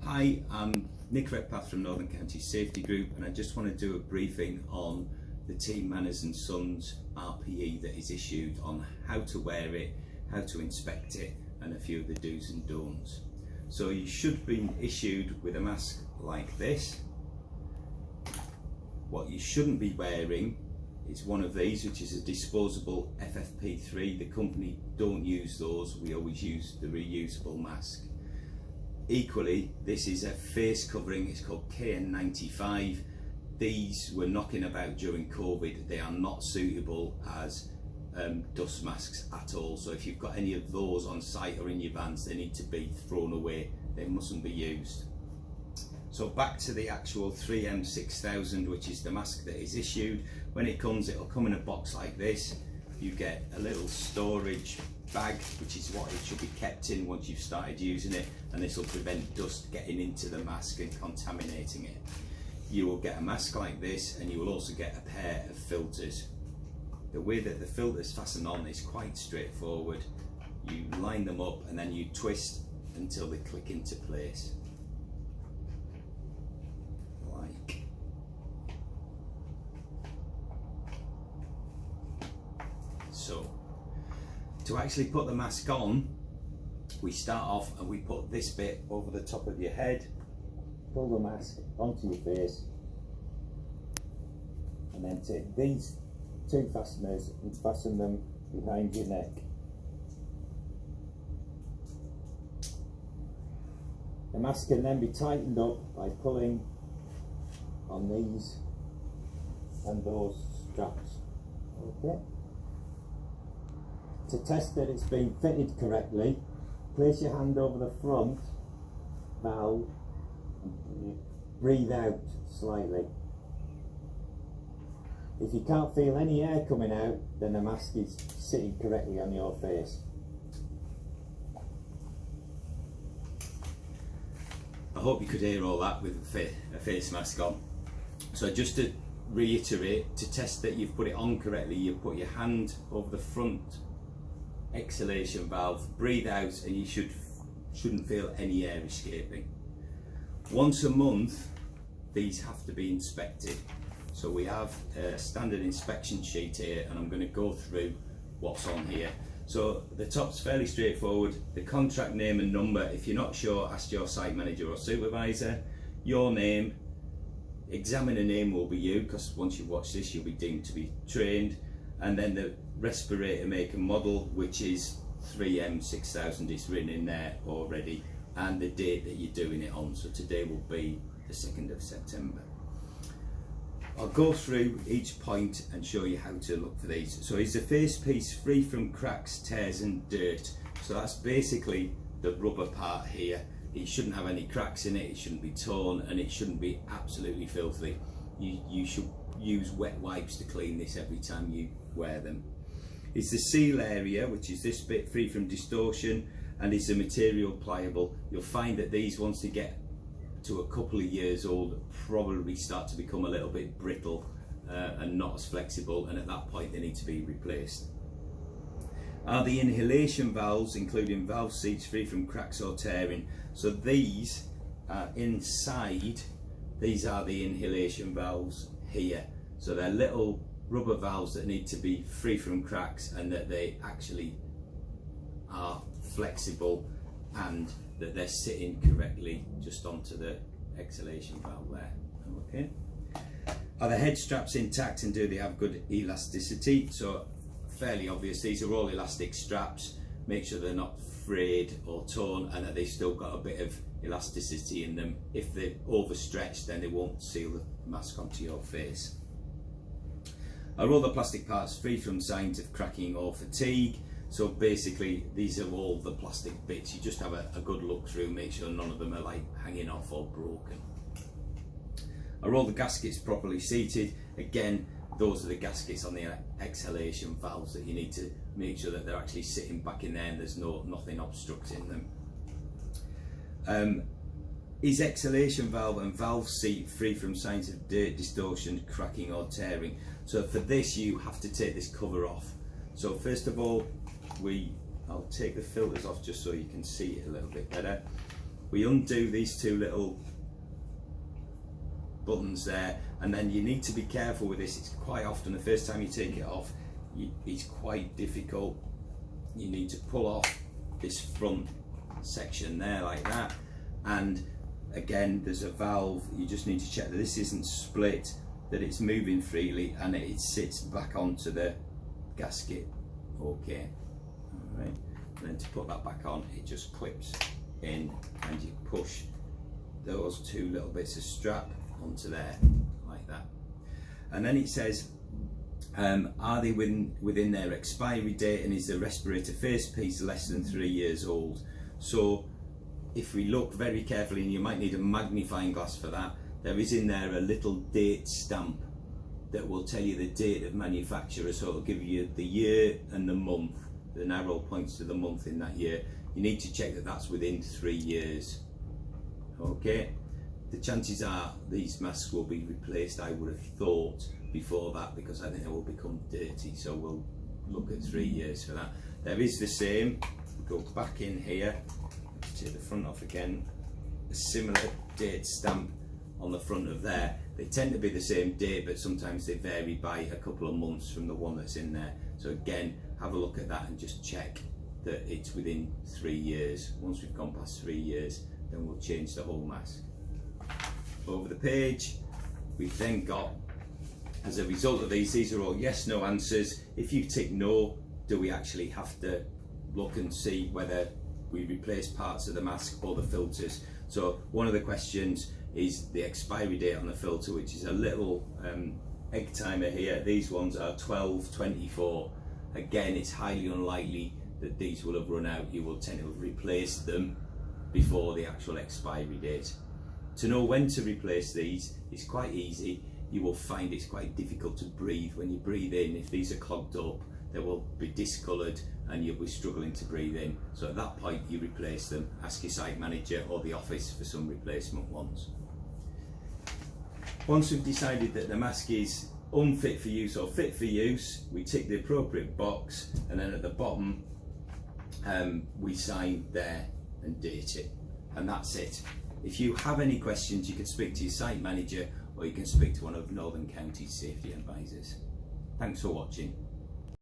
Hi, I'm Nick Redpath from Northern Counties Safety Group, and I just want to do a briefing on the Team Manners and Sons RPE that is issued on how to wear it, how to inspect it, and a few of the do's and don'ts. So you should be issued with a mask like this. What you shouldn't be wearing is one of these, which is a disposable FFP3. The company don't use those, we always use the reusable mask. Equally, this is a face covering, it's called KN95. These were knocking about during COVID. They are not suitable as dust masks at all. So if you've got any of those on site or in your vans, they need to be thrown away. They mustn't be used. So back to the actual 3M6000, which is the mask that is issued. When it comes, it'll come in a box like this. You get a little storage bag, which is what it should be kept in once you've started using it, and this will prevent dust getting into the mask and contaminating it. You will get a mask like this, and you will also get a pair of filters. The way that the filters fasten on is quite straightforward. You line them up and then you twist until they click into place. Like. So, to actually put the mask on, we start off and we put this bit over the top of your head, pull the mask onto your face, and then take these two fasteners and fasten them behind your neck. The mask can then be tightened up by pulling on these and those straps. Okay. To test that it's been fitted correctly, place your hand over the front valve and breathe out slightly. If you can't feel any air coming out, then the mask is sitting correctly on your face. I hope you could hear all that with a face mask on. So just to reiterate, to test that you've put it on correctly, you put your hand over the front exhalation valve, breathe out, and you shouldn't feel any air escaping. Once a month, these have to be inspected. So we have a standard inspection sheet here, and I'm going to go through what's on here. So the top's fairly straightforward. The contract name and number. If you're not sure, ask your site manager or supervisor. Your name, examiner name will be you, because once you watch this you'll be deemed to be trained. And then the respirator make and model, which is 3M6000, is written in there already, and the date that you're doing it on. So today will be the 2nd of September. I'll go through each point and show you how to look for these. So is the face piece free from cracks, tears and dirt? So that's basically the rubber part here. It shouldn't have any cracks in it, it shouldn't be torn, and it shouldn't be absolutely filthy. You should use wet wipes to clean this every time you wear them. Is the seal area, which is this bit, free from distortion, and is the material pliable? You'll find that these, once they get to a couple of years old, probably start to become a little bit brittle and not as flexible, and at that point they need to be replaced. Are the inhalation valves, including valve seats, free from cracks or tearing? So these are inside. These are the inhalation valves here. So they're little rubber valves that need to be free from cracks, and that they actually are flexible and that they're sitting correctly just onto the exhalation valve there. Okay. Are the head straps intact and do they have good elasticity? So fairly obvious, these are all elastic straps. Make sure they're not frayed or torn, and that they've still got a bit of elasticity in them. If they're overstretched, then they won't seal the mask onto your face. Are all the plastic parts free from signs of cracking or fatigue? So basically these are all the plastic bits. You just have a good look through, make sure none of them are like hanging off or broken. Are all the gaskets properly seated? Again, those are the gaskets on the exhalation valves that you need to make sure that they're actually sitting back in there and there's nothing obstructing them. Is exhalation valve and valve seat free from signs of dirt, distortion, cracking or tearing? So for this you have to take this cover off. So first of all, I'll take the filters off just so you can see it a little bit better. we undo these two little buttons there, and then you need to be careful with this. It's quite often the first time you take it off, it's quite difficult. You need to pull off this front section there like that, and again there's a valve. You just need to check that this isn't split, that it's moving freely, and it sits back onto the gasket. Okay, all right. And then to put that back on, it just clips in, and you push those two little bits of strap onto there like that. And then it says, are they within their expiry date, and is the respirator face piece less than 3 years old? So if we look very carefully, and you might need a magnifying glass for that, there is in there a little date stamp that will tell you the date of manufacture, so it'll give you the year and the month. The arrow points to the month in that year. You need to check that that's within 3 years. Okay, the chances are these masks will be replaced, I would have thought, before that, because I think they will become dirty, so we'll look at 3 years for that. There is the same, go back in here, let's take the front off again, a similar date stamp on the front of there. They tend to be the same date, but sometimes they vary by a couple of months from the one that's in there. So again, have a look at that and just check that it's within 3 years. Once we've gone past 3 years, then we'll change the whole mask. Over the page, we've then got, as a result of these are all yes, no answers. If you tick no, do we actually have to look and see whether we replace parts of the mask or the filters? So one of the questions is the expiry date on the filter, which is a little egg timer here. These ones are 12/24. Again, it's highly unlikely that these will have run out. You will tend to have replaced them before the actual expiry date. To know when to replace these is quite easy. You will find it's quite difficult to breathe. When you breathe in, if these are clogged up, they will be discoloured and you'll be struggling to breathe in. So at that point, you replace them. Ask your site manager or the office for some replacement ones. Once we've decided that the mask is unfit for use or fit for use, we tick the appropriate box, and then at the bottom we sign there and date it, and that's it. If you have any questions, you can speak to your site manager or you can speak to one of Northern Counties safety advisors. Thanks for watching.